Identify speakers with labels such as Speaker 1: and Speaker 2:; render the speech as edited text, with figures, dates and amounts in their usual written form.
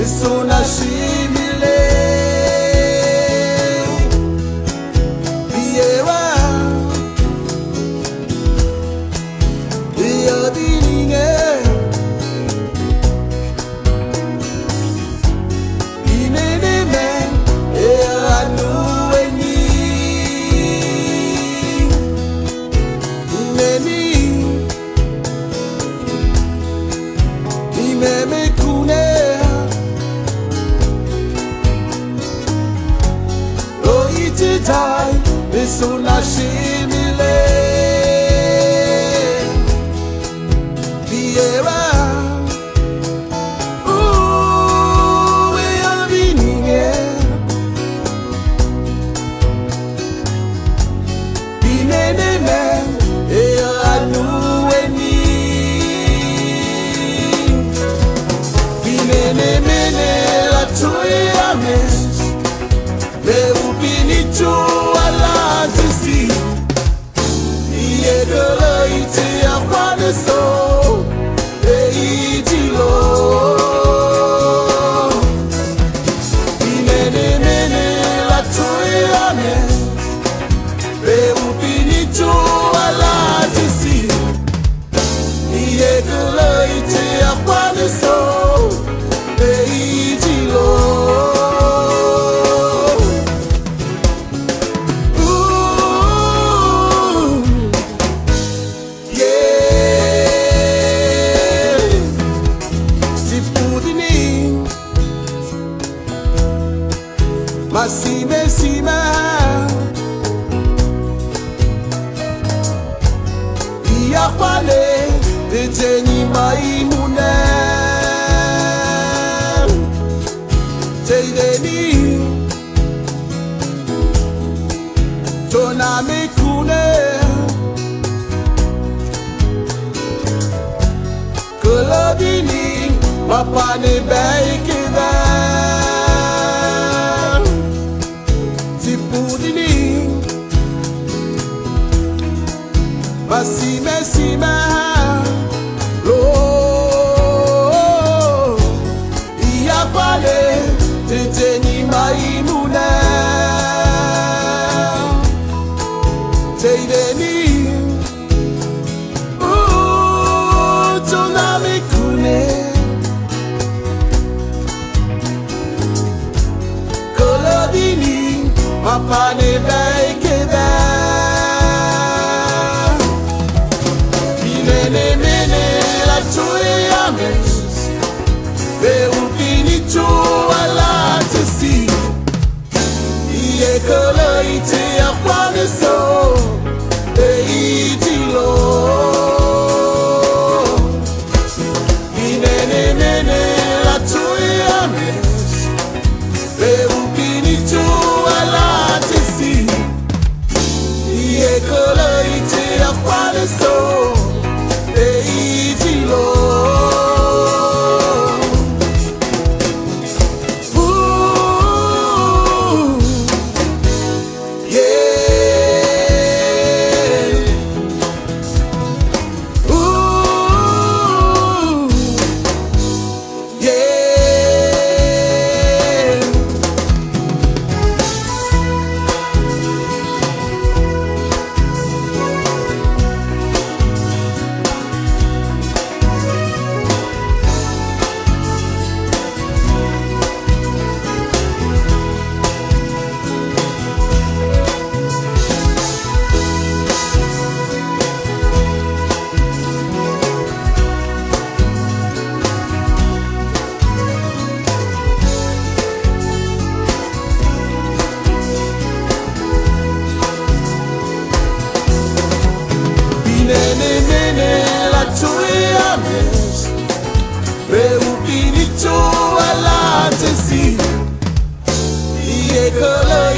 Speaker 1: Sona shimile Biewa Biodininge Inene men anueni Ineni Imeme kune Die, Sona shimile Biewa we are winning Binene men anueni Binene mene la tuya mes Le upinicho ala tisi Iye gala ite akwane so Ijilo Inene mene la tuyane Le upinicho ala tisi Iye gala ite akwane so Ijilo Masime sima Iya kwale Tejeni maimune Teideni Tona mekune Kelabini Mapane baikida Masime sima lo Iya kwale Tejeni maimune Teideni Tona mekune Kolodini Mapane baikeda Be upinicho ala tesi Iye kola ite akwane so Ijilo Inene mene la tuyames Be upinicho ala tesi Iye kola ite akwane so Ijilo Be upinicho ala tesi Iye kola